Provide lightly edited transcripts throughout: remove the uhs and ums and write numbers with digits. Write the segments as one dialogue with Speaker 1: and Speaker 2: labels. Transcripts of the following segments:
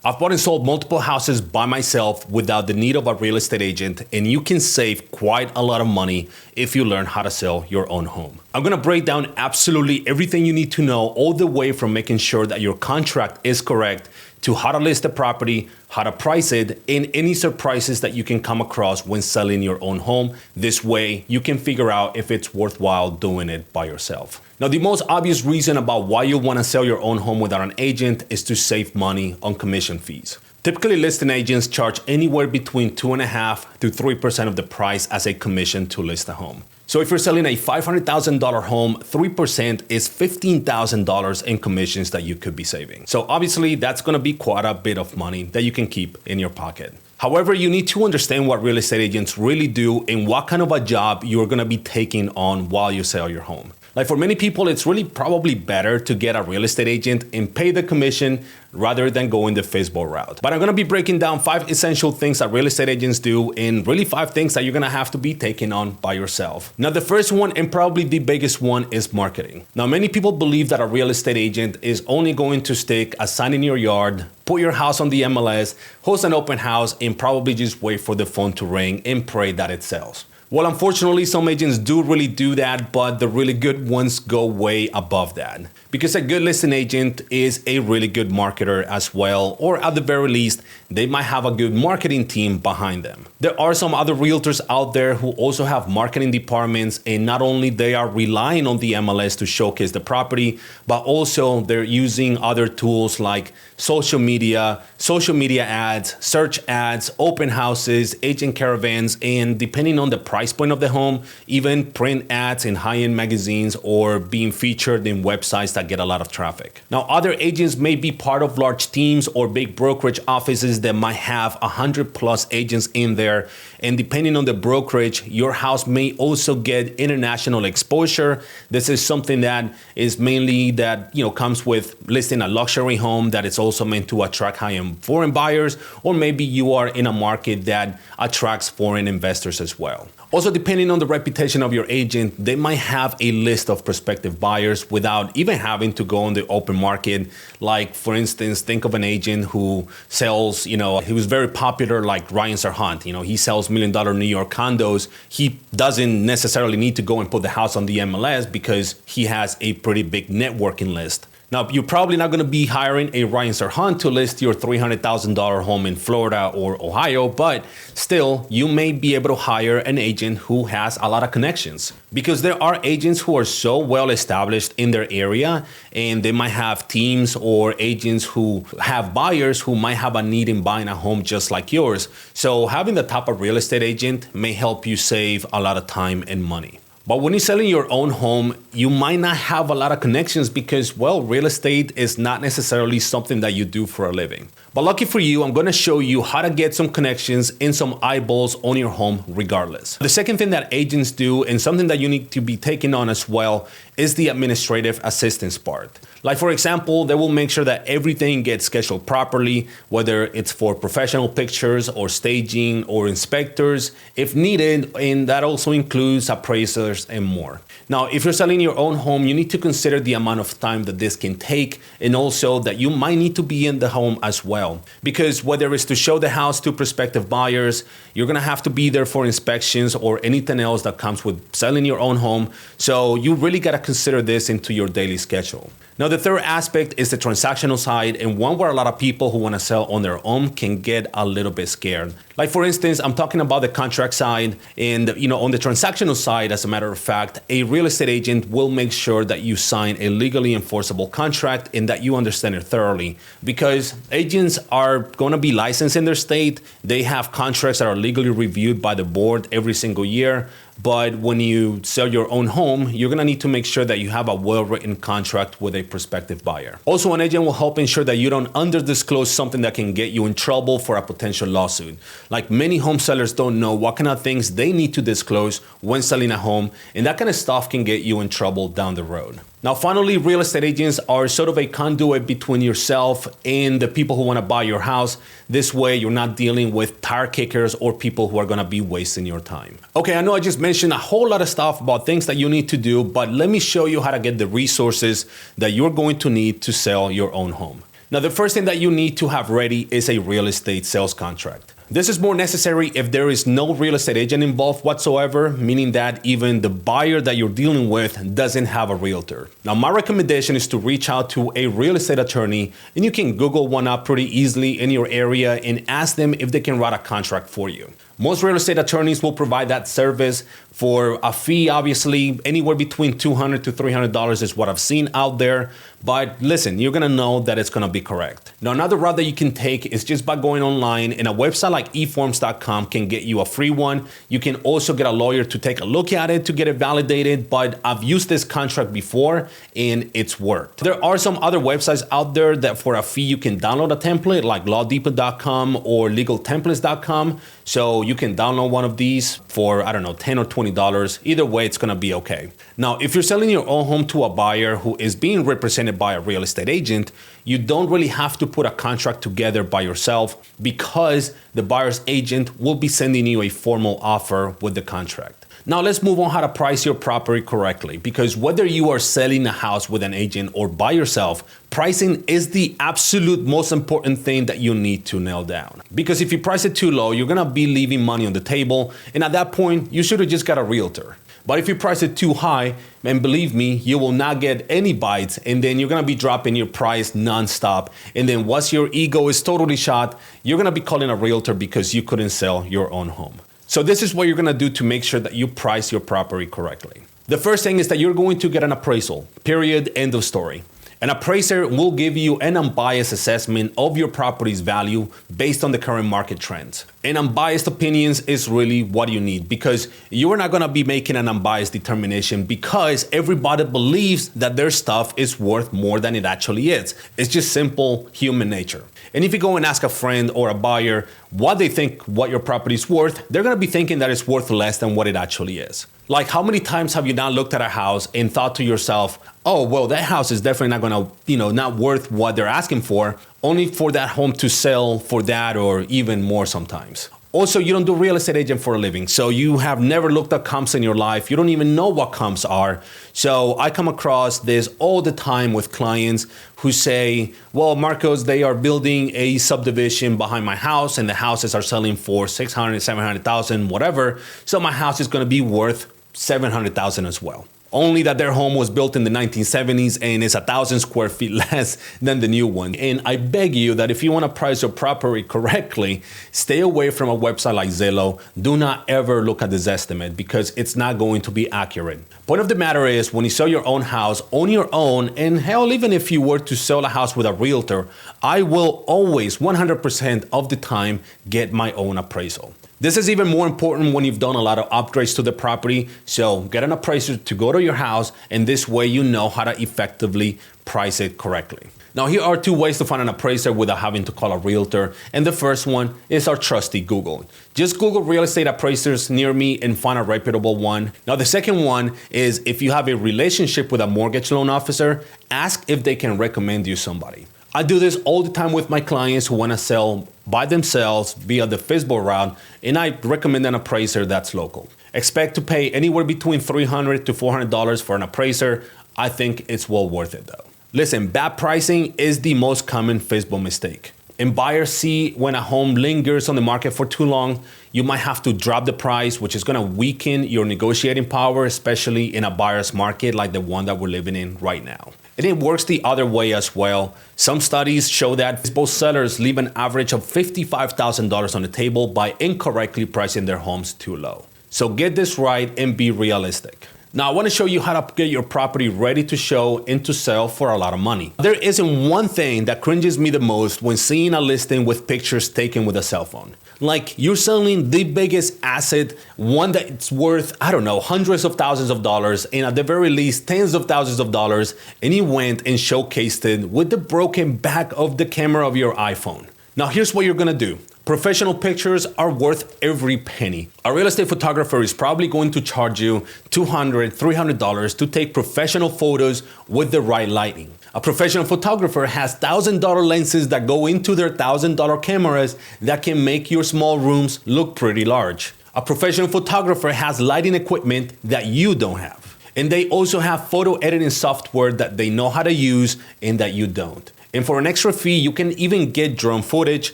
Speaker 1: I've bought and sold multiple houses by myself without the need of a real estate agent, and you can save quite a lot of money if you learn how to sell your own home. I'm gonna break down absolutely everything you need to know, all the way from making sure that your contract is correct to how to list the property, how to price it, and any surprises that you can come across when selling your own home. This way, you can figure out if it's worthwhile doing it by yourself. Now, the most obvious reason about why you want to sell your own home without an agent is to save money on commission fees. Typically, listing agents charge anywhere between 2.5% to 3% of the price as a commission to list a home. So if you're selling a $500,000 home, 3% is $15,000 in commissions that you could be saving. So obviously, that's going to be quite a bit of money that you can keep in your pocket. However, you need to understand what real estate agents really do and what kind of a job you're going to be taking on while you sell your home. Like for many people, it's really probably better to get a real estate agent and pay the commission rather than going the FSBO route. But I'm gonna be breaking down 5 essential things that real estate agents do, and really 5 things that you're gonna have to be taking on by yourself. Now, the first one, and probably the biggest one, is marketing. Now, many people believe that a real estate agent is only going to stick a sign in your yard, put your house on the MLS, host an open house, and probably just wait for the phone to ring and pray that it sells. Well, unfortunately, some agents do really do that, but the really good ones go way above that. Because a good listing agent is a really good marketer as well, or at the very least, they might have a good marketing team behind them. There are some other realtors out there who also have marketing departments, and not only they are relying on the MLS to showcase the property, but also they're using other tools like social media ads, search ads, open houses, agent caravans, and depending on the price point of the home, even print ads in high-end magazines or being featured in websites that get a lot of traffic. Now, other agents may be part of large teams or big brokerage offices that might have 100+ agents in there. And depending on the brokerage, your house may also get international exposure. This is something that is mainly that, comes with listing a luxury home that is also meant to attract high-end foreign buyers, or maybe you are in a market that attracts foreign investors as well. Also, depending on the reputation of your agent, they might have a list of prospective buyers without even having to go on the open market. Like, for instance, think of an agent who sells, he was very popular, like Ryan Serhant. He sells $1 million New York condos. He doesn't necessarily need to go and put the house on the MLS because he has a pretty big networking list. Now, you're probably not going to be hiring a Ryan Serhant to list your $300,000 home in Florida or Ohio, but still, you may be able to hire an agent who has a lot of connections, because there are agents who are so well established in their area, and they might have teams or agents who have buyers who might have a need in buying a home just like yours. So having the type of real estate agent may help you save a lot of time and money. But when you're selling your own home, you might not have a lot of connections because, well, real estate is not necessarily something that you do for a living. But lucky for you, I'm going to show you how to get some connections and some eyeballs on your home regardless. The second thing that agents do, and something that you need to be taking on as well, is the administrative assistance part. Like, for example, they will make sure that everything gets scheduled properly, whether it's for professional pictures or staging or inspectors if needed, and that also includes appraisers and more. Now, if you're selling your own home, you need to consider the amount of time that this can take, and also that you might need to be in the home as well. Because whether it's to show the house to prospective buyers, you're gonna have to be there for inspections or anything else that comes with selling your own home. So you really gotta consider this into your daily schedule. Now, the third aspect is the transactional side, and one where a lot of people who want to sell on their own can get a little bit scared. Like, for instance, I'm talking about the contract side, and on the transactional side, as a matter of fact, a real estate agent will make sure that you sign a legally enforceable contract and that you understand it thoroughly, because agents are going to be licensed in their state. They have contracts that are legally reviewed by the board every single year. But when you sell your own home, you're gonna need to make sure that you have a well-written contract with a prospective buyer. Also, an agent will help ensure that you don't under-disclose something that can get you in trouble for a potential lawsuit. Like, many home sellers don't know what kind of things they need to disclose when selling a home, and that kind of stuff can get you in trouble down the road. Now, finally, real estate agents are sort of a conduit between yourself and the people who want to buy your house. This way, you're not dealing with tire kickers or people who are going to be wasting your time. Okay, I know I just mentioned a whole lot of stuff about things that you need to do, but let me show you how to get the resources that you're going to need to sell your own home. Now, the first thing that you need to have ready is a real estate sales contract. This is more necessary if there is no real estate agent involved whatsoever, meaning that even the buyer that you're dealing with doesn't have a realtor. Now, my recommendation is to reach out to a real estate attorney, and you can Google one up pretty easily in your area and ask them if they can write a contract for you. Most real estate attorneys will provide that service for a fee, obviously, anywhere between $200 to $300 is what I've seen out there. But listen, you're gonna know that it's gonna be correct. Now, another route that you can take is just by going online, and a website like eforms.com can get you a free one. You can also get a lawyer to take a look at it to get it validated, but I've used this contract before and it's worked. There are some other websites out there that for a fee you can download a template like lawdepot.com or legaltemplates.com. So you can download one of these for, I don't know, $10 or $20. Either way, it's gonna be okay. Now, if you're selling your own home to a buyer who is being represented by a real estate agent, you don't really have to put a contract together by yourself because the buyer's agent will be sending you a formal offer with the contract. Now let's move on how to price your property correctly, because whether you are selling a house with an agent or by yourself, pricing is the absolute most important thing that you need to nail down. Because if you price it too low, you're gonna be leaving money on the table, and at that point, you should have just got a realtor. But if you price it too high, and believe me, you will not get any bites, and then you're gonna be dropping your price nonstop. And then once your ego is totally shot, you're gonna be calling a realtor because you couldn't sell your own home. So this is what you're gonna do to make sure that you price your property correctly. The first thing is that you're going to get an appraisal, period, end of story. An appraiser will give you an unbiased assessment of your property's value based on the current market trends. And unbiased opinions is really what you need, because you are not gonna be making an unbiased determination because everybody believes that their stuff is worth more than it actually is. It's just simple human nature. And if you go and ask a friend or a buyer what they think what your property is worth, they're gonna be thinking that it's worth less than what it actually is. Like, how many times have you not looked at a house and thought to yourself, oh, well, that house is definitely not gonna, not worth what they're asking for, only for that home to sell for that or even more sometimes. Also, you don't do real estate agent for a living, so you have never looked at comps in your life. You don't even know what comps are. So I come across this all the time with clients who say, well, Marcos, they are building a subdivision behind my house and the houses are selling for 600, 700,000, whatever. So my house is gonna be worth 700,000 as well. Only that their home was built in the 1970s and is 1,000 square feet less than the new one. And I beg you that if you want to price your property correctly, stay away from a website like Zillow. Do not ever look at this estimate because it's not going to be accurate. Point of the matter is, when you sell your own house on your own, and hell, even if you were to sell a house with a realtor, I will always 100% of the time get my own appraisal. This is even more important when you've done a lot of upgrades to the property. So get an appraiser to go to your house, and this way you know how to effectively price it correctly. Now, here are two ways to find an appraiser without having to call a realtor. And the first one is our trusty Google. Just Google real estate appraisers near me and find a reputable one. Now, the second one is if you have a relationship with a mortgage loan officer, ask if they can recommend you somebody. I do this all the time with my clients who want to sell by themselves via the FSBO route, and I recommend an appraiser that's local. Expect to pay anywhere between $300 to $400 for an appraiser. I think it's well worth it though. Listen, bad pricing is the most common FSBO mistake. And buyers see when a home lingers on the market for too long, you might have to drop the price, which is going to weaken your negotiating power, especially in a buyer's market like the one that we're living in right now. And it works the other way as well. Some studies show that FSBO sellers leave an average of $55,000 on the table by incorrectly pricing their homes too low. So get this right and be realistic. Now, I want to show you how to get your property ready to show and to sell for a lot of money. There isn't one thing that cringes me the most when seeing a listing with pictures taken with a cell phone. Like, you're selling the biggest asset, one that's worth, I don't know, hundreds of thousands of dollars, and at the very least, tens of thousands of dollars, and you went and showcased it with the broken back of the camera of your iPhone. Now, here's what you're gonna do. Professional pictures are worth every penny. A real estate photographer is probably going to charge you $200, $300 to take professional photos with the right lighting. A professional photographer has $1,000 lenses that go into their $1,000 cameras that can make your small rooms look pretty large. A professional photographer has lighting equipment that you don't have. And they also have photo editing software that they know how to use and that you don't. And for an extra fee, you can even get drone footage,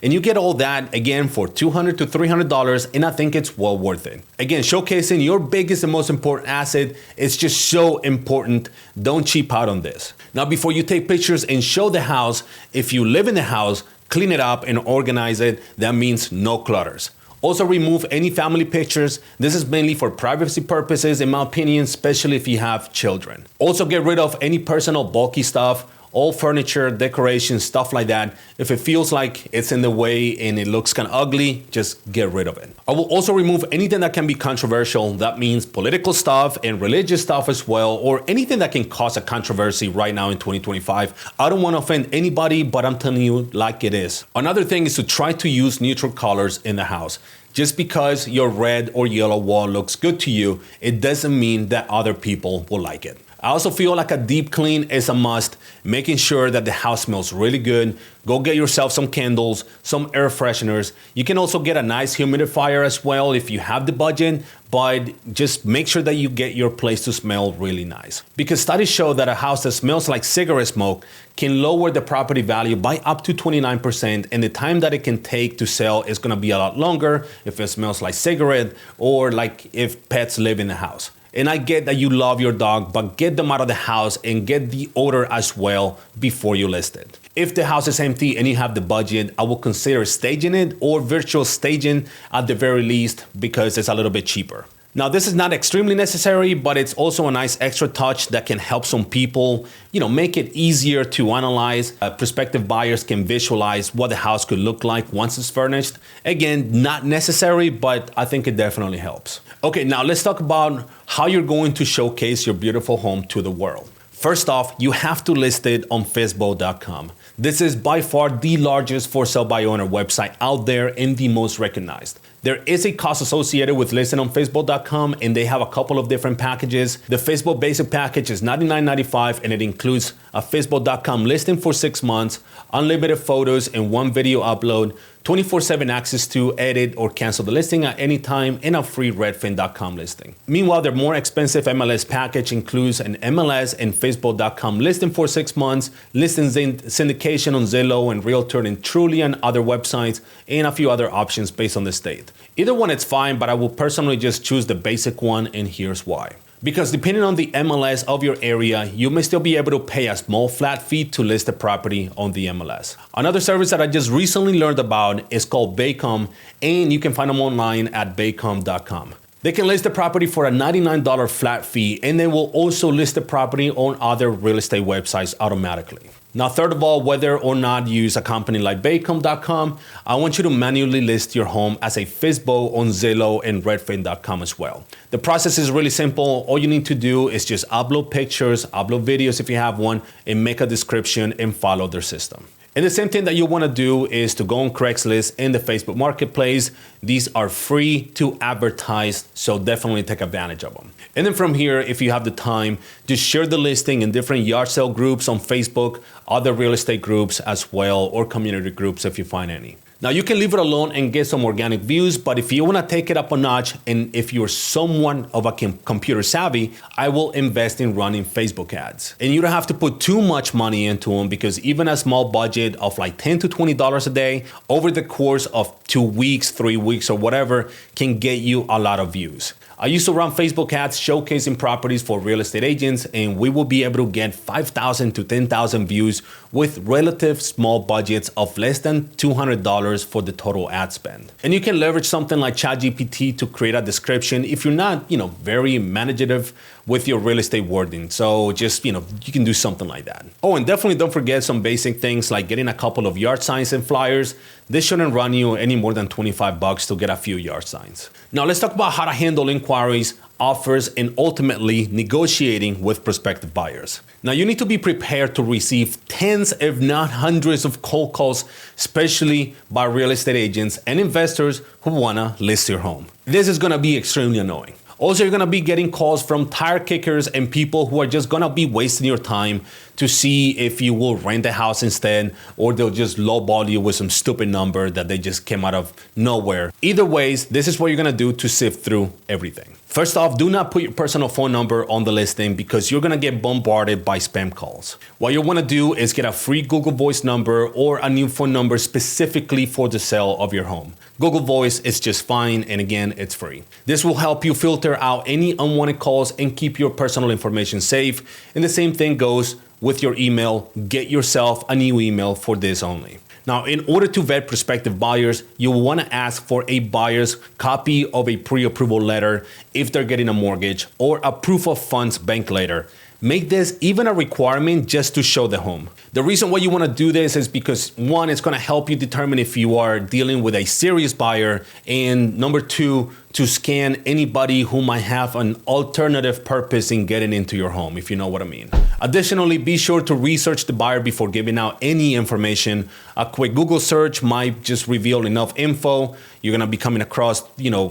Speaker 1: and you get all that again for $200 to $300, and I think it's well worth it. Again, showcasing your biggest and most important asset is just so important. Don't cheap out on this. Now, before you take pictures and show the house, if you live in the house, clean it up and organize it. That means no clutters. Also, remove any family pictures. This is mainly for privacy purposes, in my opinion, especially if you have children. Also, get rid of any personal bulky stuff, all furniture, decorations, stuff like that. If it feels like it's in the way and it looks kind of ugly, just get rid of it. I will also remove anything that can be controversial. That means political stuff and religious stuff as well, or anything that can cause a controversy right now in 2025. I don't want to offend anybody, but I'm telling you like it is. Another thing is to try to use neutral colors in the house. Just because your red or yellow wall looks good to you, it doesn't mean that other people will like it. I also feel like a deep clean is a must, making sure that the house smells really good. Go get yourself some candles, some air fresheners. You can also get a nice humidifier as well if you have the budget, but just make sure that you get your place to smell really nice. Because studies show that a house that smells like cigarette smoke can lower the property value by up to 29%, and the time that it can take to sell is gonna be a lot longer if it smells like cigarette or like if pets live in the house. And I get that you love your dog, but get them out of the house and get the odor as well before you list it. If the house is empty and you have the budget, I will consider staging it or virtual staging at the very least because it's a little bit cheaper. Now, this is not extremely necessary, but it's also a nice extra touch that can help some people, make it easier to analyze. Prospective buyers can visualize what the house could look like once it's furnished. Again, not necessary, but I think it definitely helps. Okay, now let's talk about how you're going to showcase your beautiful home to the world. First off, you have to list it on FSBO.com. This is by far the largest for sale by owner website out there and the most recognized. There is a cost associated with listing on FSBO.com, and they have a couple of different packages. The FSBO basic package is $99.95, and it includes a FSBO.com listing for 6 months, unlimited photos and one video upload, 24/7 access to edit or cancel the listing at any time, and a free Redfin.com listing. Meanwhile, their more expensive MLS package includes an MLS and FSBO.com listing for 6 months, listings in syndication on Zillow and Realtor and Truly and other websites, and a few other options based on the state. Either one is fine, but I will personally just choose the basic one, and here's why. Because depending on the MLS of your area, you may still be able to pay a small flat fee to list the property on the MLS. Another service that I just recently learned about is called Baycom, and you can find them online at baycom.com. They can list the property for a $99 flat fee, and they will also list the property on other real estate websites automatically. Now, third of all, whether or not you use a company like Baycom.com, I want you to manually list your home as a FSBO on Zillow and Redfin.com as well. The process is really simple. All you need to do is just upload pictures, upload videos if you have one, and make a description and follow their system. And the same thing that you want to do is to go on Craigslist and the Facebook Marketplace. These are free to advertise, so definitely take advantage of them. And then from here, if you have the time, just share the listing in different yard sale groups on Facebook, other real estate groups as well, or community groups if you find any. Now, you can leave it alone and get some organic views, but if you want to take it up a notch, and if you're someone of a computer savvy, I will invest in running Facebook ads. And you don't have to put too much money into them, because even a small budget of like $10 to $20 a day over the course of 2 weeks, 3 weeks, or whatever can get you a lot of views. I used to run Facebook ads showcasing properties for real estate agents, and we will be able to get 5,000 to 10,000 views with relative small budgets of less than $200 for the total ad spend. And you can leverage something like ChatGPT to create a description if you're not, very imaginative with your real estate wording. So just, you can do something like that. Oh, and definitely don't forget some basic things like getting a couple of yard signs and flyers. This shouldn't run you any more than $25 to get a few yard signs. Now let's talk about how to handle inquiries, offers, and ultimately negotiating with prospective buyers. Now you need to be prepared to receive tens, if not hundreds of cold calls, especially by real estate agents and investors who wanna list your home. This is gonna be extremely annoying. Also, you're gonna be getting calls from tire kickers and people who are just gonna be wasting your time to see if you will rent the house instead, or they'll just lowball you with some stupid number that they just came out of nowhere. Either ways, this is what you're gonna do to sift through everything. First off, do not put your personal phone number on the listing because you're gonna get bombarded by spam calls. What you wanna do is get a free Google Voice number or a new phone number specifically for the sale of your home. Google Voice is just fine, and again, it's free. This will help you filter out any unwanted calls and keep your personal information safe. And the same thing goes with your email. Get yourself a new email for this only. Now, in order to vet prospective buyers, you'll want to ask for a buyer's copy of a pre-approval letter if they're getting a mortgage, or a proof of funds bank letter. Make this even a requirement just to show the home. The reason why you want to do this is because, one, it's going to help you determine if you are dealing with a serious buyer, and number two, to scan anybody who might have an alternative purpose in getting into your home, if you know what I mean. Additionally, be sure to research the buyer before giving out any information. A quick Google search might just reveal enough info. You're gonna be coming across,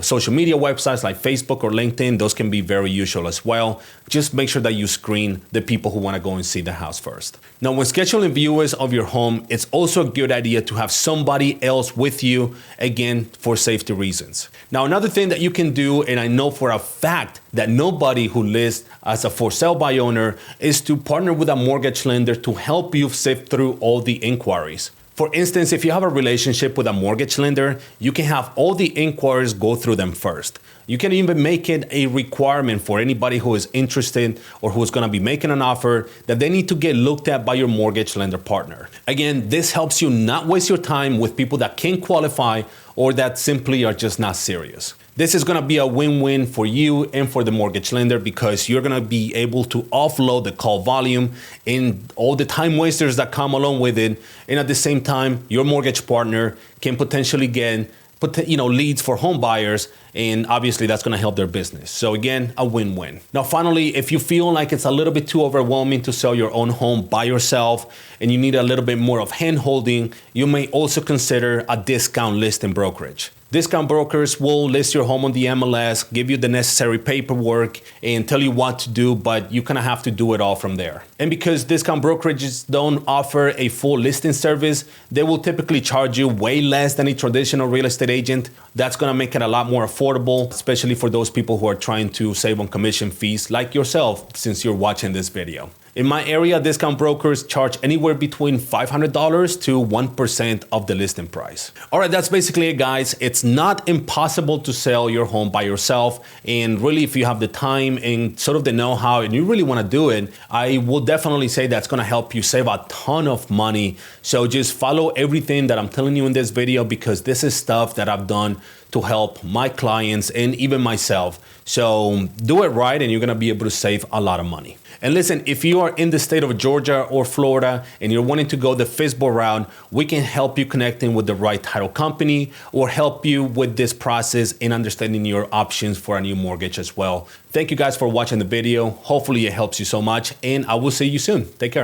Speaker 1: social media websites like Facebook or LinkedIn. Those can be very useful as well. Just make sure that you screen the people who wanna go and see the house first. Now, when scheduling viewers of your home, it's also a good idea to have somebody else with you, again, for safety reasons. Now, another thing that you can do, and I know for a fact that nobody who lists as a for sale by owner, is to partner with a mortgage lender to help you sift through all the inquiries. For instance, if you have a relationship with a mortgage lender, you can have all the inquiries go through them first. You can even make it a requirement for anybody who is interested or who's gonna be making an offer that they need to get looked at by your mortgage lender partner. Again, this helps you not waste your time with people that can't qualify or that simply are just not serious. This is gonna be a win-win for you and for the mortgage lender because you're gonna be able to offload the call volume and all the time wasters that come along with it. And at the same time, your mortgage partner can potentially get leads for home buyers, and obviously that's gonna help their business. So again, a win-win. Now, finally, if you feel like it's a little bit too overwhelming to sell your own home by yourself and you need a little bit more of hand-holding, you may also consider a discount listing brokerage. Discount brokers will list your home on the MLS, give you the necessary paperwork, and tell you what to do, but you kind of have to do it all from there. And because discount brokerages don't offer a full listing service, they will typically charge you way less than a traditional real estate agent. That's gonna make it a lot more affordable, especially for those people who are trying to save on commission fees like yourself, since you're watching this video. In my area, discount brokers charge anywhere between $500 to 1% of the listing price. All right, that's basically it, guys. It's not impossible to sell your home by yourself. And really, if you have the time and sort of the know-how and you really want to do it, I will definitely say that's going to help you save a ton of money. So just follow everything that I'm telling you in this video because this is stuff that I've done to help my clients and even myself. So do it right and you're gonna be able to save a lot of money. And listen, if you are in the state of Georgia or Florida and you're wanting to go the FSBO route, we can help you connecting with the right title company or help you with this process in understanding your options for a new mortgage as well. Thank you guys for watching the video. Hopefully it helps you so much and I will see you soon. Take care.